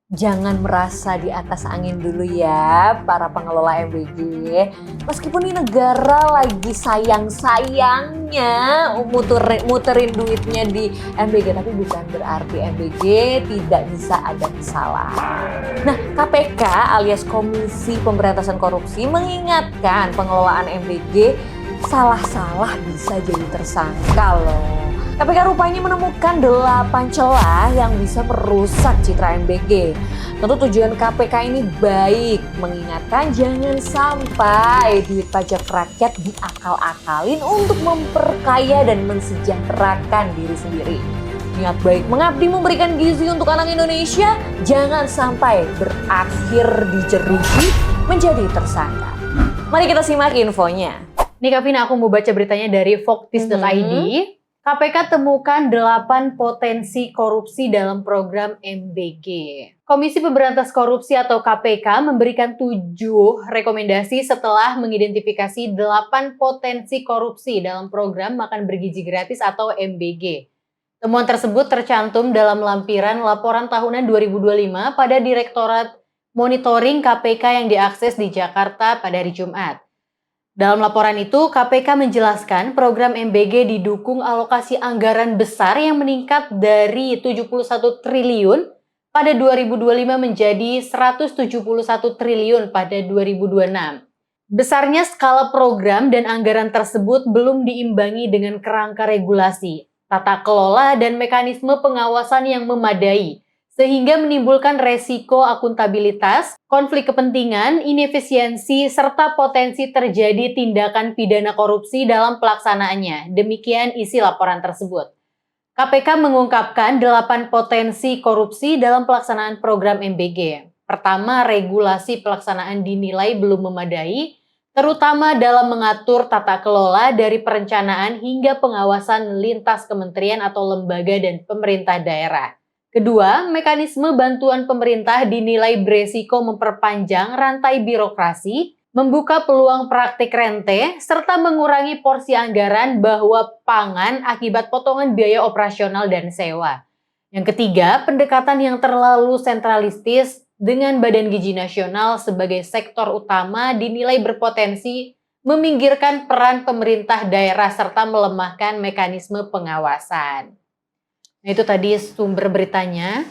Jangan merasa di atas angin dulu ya para pengelola MBG. Meskipun ini negara lagi sayang-sayangnya muterin duitnya di MBG, tapi bukan berarti MBG tidak bisa ada kesalahan. Nah, KPK alias Komisi Pemberantasan Korupsi mengingatkan pengelolaan MBG salah-salah bisa jadi tersangka loh. KPK rupanya menemukan 8 celah yang bisa merusak citra MBG. Tentu tujuan KPK ini baik, mengingatkan jangan sampai duit pajak rakyat diakal-akalin untuk memperkaya dan mensejahterakan diri sendiri. Niat baik mengabdi memberikan gizi untuk anak Indonesia, jangan sampai berakhir dijeruji menjadi tersangka. Mari kita simak infonya. Nih Kak Vina, aku mau baca beritanya dari Voktis.id. KPK temukan 8 potensi korupsi dalam program MBG. Komisi Pemberantasan Korupsi atau KPK memberikan 7 rekomendasi setelah mengidentifikasi 8 potensi korupsi dalam program makan bergizi gratis atau MBG. Temuan tersebut tercantum dalam lampiran laporan tahunan 2025 pada Direktorat Monitoring KPK yang diakses di Jakarta pada hari Jumat. Dalam laporan itu, KPK menjelaskan program MBG didukung alokasi anggaran besar yang meningkat dari 71 triliun pada 2025 menjadi 171 triliun pada 2026. Besarnya skala program dan anggaran tersebut belum diimbangi dengan kerangka regulasi, tata kelola, dan mekanisme pengawasan yang memadai, sehingga menimbulkan resiko akuntabilitas, konflik kepentingan, inefisiensi, serta potensi terjadi tindakan pidana korupsi dalam pelaksanaannya. Demikian isi laporan tersebut. KPK mengungkapkan 8 potensi korupsi dalam pelaksanaan program MBG. Pertama, regulasi pelaksanaan dinilai belum memadai, terutama dalam mengatur tata kelola dari perencanaan hingga pengawasan lintas kementerian atau lembaga dan pemerintah daerah. Kedua, mekanisme bantuan pemerintah dinilai beresiko memperpanjang rantai birokrasi, membuka peluang praktik rente, serta mengurangi porsi anggaran bahwa pangan akibat potongan biaya operasional dan sewa. Yang ketiga, pendekatan yang terlalu sentralistis dengan Badan Gizi Nasional sebagai sektor utama dinilai berpotensi meminggirkan peran pemerintah daerah serta melemahkan mekanisme pengawasan. Nah, itu tadi sumber beritanya.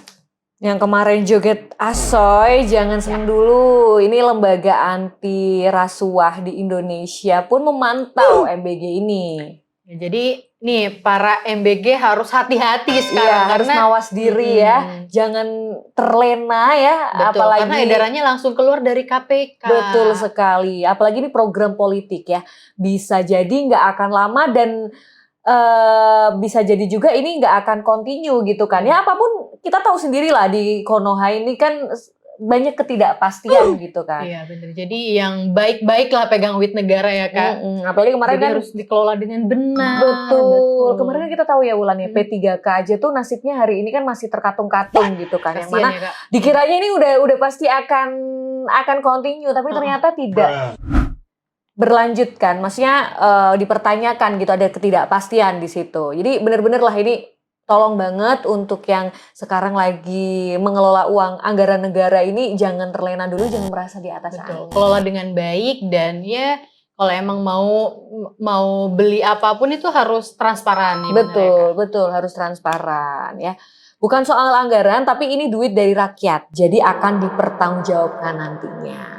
Yang kemarin joget asoy, jangan seneng dulu. Ini lembaga anti rasuah di Indonesia pun memantau MBG ini. Ya, jadi nih para MBG harus hati-hati sekarang. Iya, harus mawas diri ya. Jangan terlena ya. Betul, apalagi karena edarannya langsung keluar dari KPK. Betul sekali. Apalagi ini program politik ya. Bisa jadi nggak akan lama dan bisa jadi juga ini nggak akan continue gitu kan. Ya apapun kita tahu sendiri lah di Konoha ini kan banyak ketidakpastian gitu kan. Iya benar. Jadi yang baik-baik lah pegang duit negara ya Kak. Apalagi kemarin jadi kan harus dikelola dengan benar. Betul. Kemarin kan kita tahu ya Wulan ya, P3K aja tuh nasibnya hari ini kan masih terkatung-katung gitu kan. Yang mana ya, dikiranya ini udah pasti akan continue tapi ternyata tidak berlanjut kan, maksudnya dipertanyakan gitu, ada ketidakpastian di situ. Jadi benar-benar lah ini tolong banget untuk yang sekarang lagi mengelola uang anggaran negara ini jangan terlena dulu, jangan merasa di atas angin. Kelola dengan baik dan ya kalau emang mau beli apapun itu harus transparan. Ya, betul harus transparan ya. Bukan soal anggaran tapi ini duit dari rakyat, jadi akan dipertanggungjawabkan nantinya.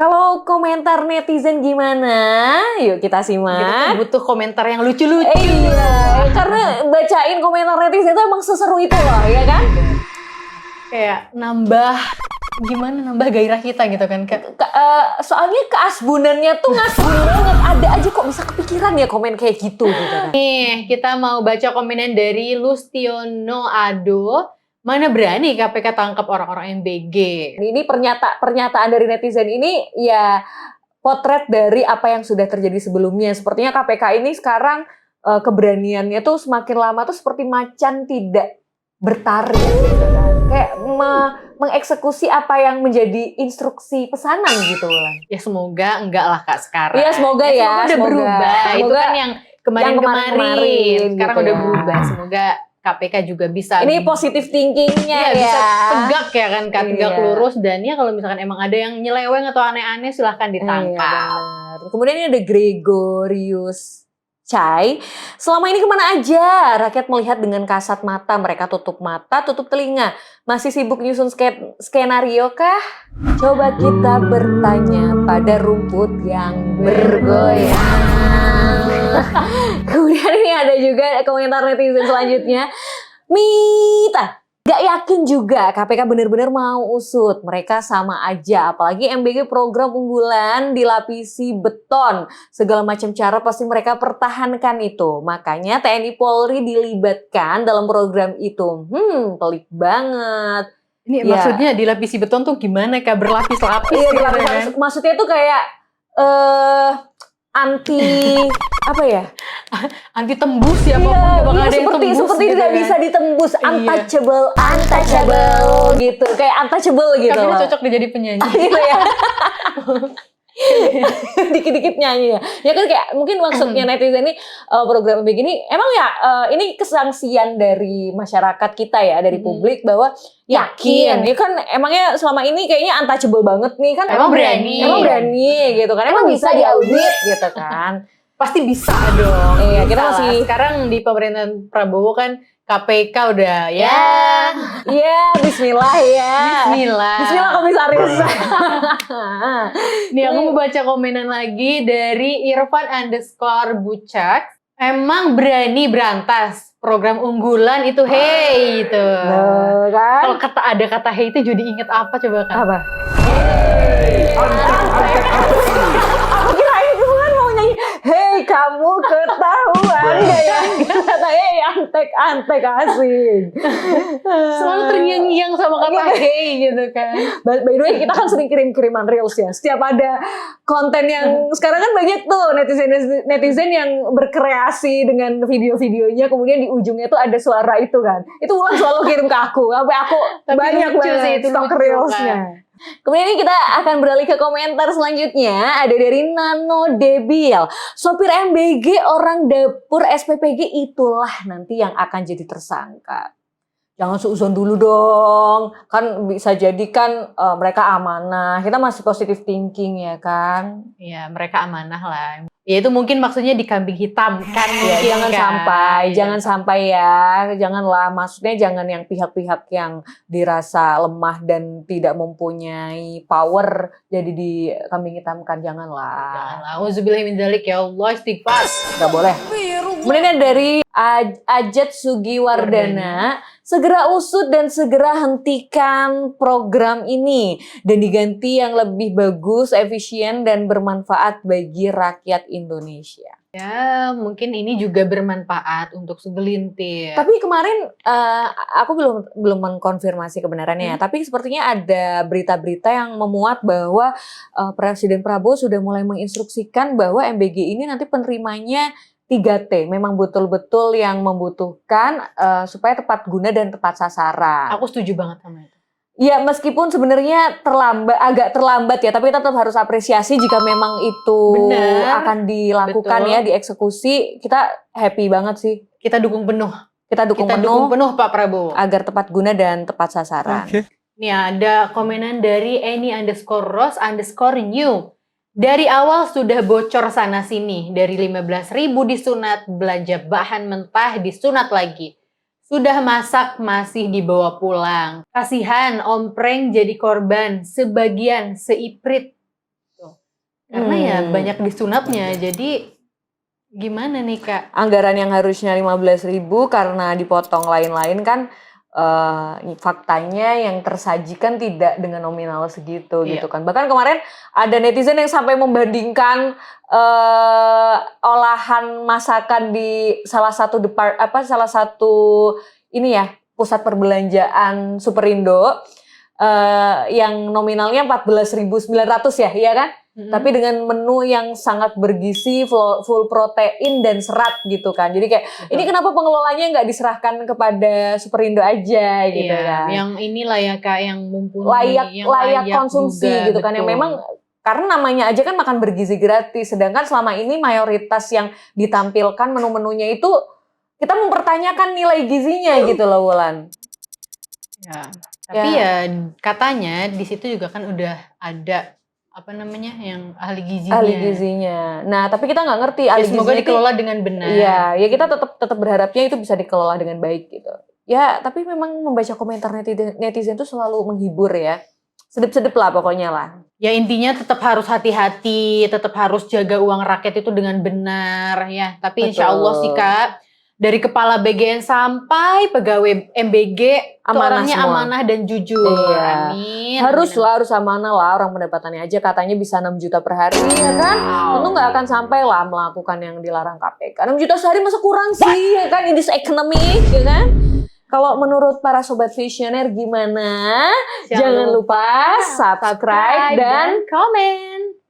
Kalau komentar netizen gimana? Yuk kita simak. Kita butuh komentar yang lucu-lucu. Iya, karena bacain komentar netizen itu emang seseru itu loh, ya kan? Kayak nambah gairah kita gitu kan Kak. Soalnya keasbunannya tuh ngasbun banget. Ada aja kok bisa kepikiran ya komen kayak gitu kan. Nih, kita mau baca komenan dari Lustiono Ado. Mana berani KPK tangkap orang-orang MBG? Ini pernyataan dari netizen ini ya potret dari apa yang sudah terjadi sebelumnya. Sepertinya KPK ini sekarang keberaniannya tuh semakin lama tuh seperti macan tidak bertaring gitu kan. Kayak mengeksekusi apa yang menjadi instruksi pesanan gitu lah. Ya semoga enggak lah Kak sekarang. Iya semoga ya. Semoga udah berubah. Itu kan yang kemarin-kemarin. Sekarang gitu udah ya. berubah. Semoga KPK juga bisa. Ini positive thinkingnya ya. Bisa tegak ya kan, Kak, tegak Iya. lurus. Dan ya kalau misalkan emang ada yang nyeleweng atau aneh-aneh silahkan ditangkap. Iya, benar. Kemudian ini ada Gregorius Chai. Selama ini kemana aja? Rakyat melihat dengan kasat mata. Mereka tutup mata, tutup telinga. Masih sibuk nyusun skenario kah? Coba kita bertanya pada rumput yang bergoyang. Kemudian ini ada juga komentar netizen selanjutnya. Mita, gak yakin juga KPK benar-benar mau usut. Mereka sama aja, apalagi MBG program unggulan dilapisi beton. Segala macam cara pasti mereka pertahankan itu. Makanya TNI Polri dilibatkan dalam program itu. Pelik banget. Ini Ya. maksudnya dilapisi beton tuh gimana, Kak? Berlapis-lapis Iya, gitu kan? maksudnya tuh kayak anti apa ya? Anti tembus ya, apapun Iya, bakal ada yang seperti tembus seperti gitu tidak kan. bisa ditembus, Iya. untouchable gitu, kayak untouchable gitu Kak, loh. cocok deh jadi penyanyi. Gitu ya. Dikit-dikit nyanyi ya. Ya kan kayak mungkin maksudnya netizen ini program begini emang ya ini kesangsian dari masyarakat kita ya, dari publik bahwa yakin. Ya kan emangnya selama ini kayaknya untouchable banget nih kan. Emang berani. Emang berani gitu kan. Emang bisa diaudit gitu kan. Pasti bisa dong. Iya, kita Bisa lah. masih- Sekarang di pemerintahan Prabowo kan KPK udah ya. Iya, bismillah ya. Bismillah. Bismillah komisaris. Nih aku mau baca komenan lagi dari Irfan_Bucak. Emang berani berantas program unggulan itu, hey itu. Tuh, kan? Kalau ada kata hey itu jadi inget apa coba Kak? Apa? Aku kira itu kan mau nyanyi. Hei kamu ketahuan gak ya? Katanya antek asing. Selalu terngiang-ngiang sama kata hey gitu kan. By the way, kita kan sering kirim-kiriman reels ya. Setiap ada konten yang sekarang kan banyak tuh netizen yang berkreasi dengan video-videonya, kemudian di ujungnya tuh ada suara itu kan. Itu Wulan selalu kirim ke aku. Sampai aku Tapi banyak lucu banget sih, itu stok lucu, reelsnya. Kemudian ini kita akan beralih ke komentar selanjutnya. Ada dari Nano Debil. Sopir MBG orang dapur SPPG itulah nanti yang akan jadi tersangka. Jangan suuzon dulu dong. Kan bisa jadi kan mereka amanah. Kita masih positive thinking ya kan. Iya, mereka amanah lah. Ya itu mungkin maksudnya dikambing hitam kan. Ya, mungkin jangan kan. sampai, Iya. jangan sampai ya. Janganlah, maksudnya jangan yang pihak-pihak yang dirasa lemah dan tidak mempunyai power jadi dikambing hitamkan. Janganlah. Janganlah. Auzubillahi min dzalik, ya Allah, istighfar. Nggak boleh. Kemudian dari Ajat Sugiwardana, segera usut dan segera hentikan program ini dan diganti yang lebih bagus, efisien dan bermanfaat bagi rakyat Indonesia. Ya, mungkin ini juga bermanfaat untuk segelintir. Tapi kemarin aku belum mengkonfirmasi kebenarannya, tapi sepertinya ada berita-berita yang memuat bahwa Presiden Prabowo sudah mulai menginstruksikan bahwa MBG ini nanti penerimanya 3T, memang betul-betul yang membutuhkan supaya tepat guna dan tepat sasaran. Aku setuju banget sama itu. Ya meskipun sebenarnya agak terlambat ya, tapi kita tetap harus apresiasi jika memang itu Benar. akan dilakukan Betul. ya, dieksekusi. Kita happy banget sih. Kita dukung penuh. Kita dukung Kita penuh dukung penuh Pak Prabowo. agar tepat guna dan tepat sasaran. Nih ada komenan dari Any_Rose_new. Dari awal sudah bocor sana sini. Dari 15.000 disunat, belanja bahan mentah disunat lagi. Sudah masak masih dibawa pulang. Kasihan Om Prank jadi korban. Sebagian seiprit. Tuh. Karena ya banyak disunatnya. Jadi gimana nih Kak? Anggaran yang harusnya 15.000 karena dipotong lain-lain kan faktanya yang tersajikan tidak dengan nominal segitu Iya. gitu kan. Bahkan kemarin ada netizen yang sampai membandingkan olahan masakan di salah satu ini ya pusat perbelanjaan Superindo yang nominalnya 14.900 ya, iya kan? Tapi dengan menu yang sangat bergizi, full protein dan serat gitu kan. Jadi kayak ini kenapa pengelolanya nggak diserahkan kepada Superindo aja gitu Iya, kan? yang inilah ya Kak, yang mumpuni, yang layak konsumsi juga, gitu kan, yang betul. memang karena namanya aja kan makan bergizi gratis, sedangkan selama ini mayoritas yang ditampilkan menu-menunya itu kita mempertanyakan nilai gizinya gitu loh Wulan. Ya, tapi ya katanya di situ juga kan udah ada apa namanya yang ahli gizinya. Ahli gizinya. Nah, tapi kita nggak ngerti Ya, ahli semoga gizinya dikelola dengan benar. Iya, ya kita tetap berharapnya itu bisa dikelola dengan baik gitu. Ya, tapi memang membaca komentar netizen tuh selalu menghibur ya. Sedep-sedep lah pokoknya lah. Ya intinya tetap harus hati-hati, tetap harus jaga uang rakyat itu dengan benar ya. Tapi insya Allah sih Kak, dari kepala BGN sampai pegawai MBG itu Amanah orangnya semua. amanah dan jujur. Iya. Amin. Harus Amin. lah, harus amanah lah, orang pendapatannya aja katanya bisa 6 juta per hari ya kan. Tentu nggak akan sampai lah melakukan yang dilarang KPK. 6 juta sehari masa kurang sih ya kan, in this economic ya kan. Kalau menurut para sobat visioner gimana? Jangan lupa subscribe dan komen.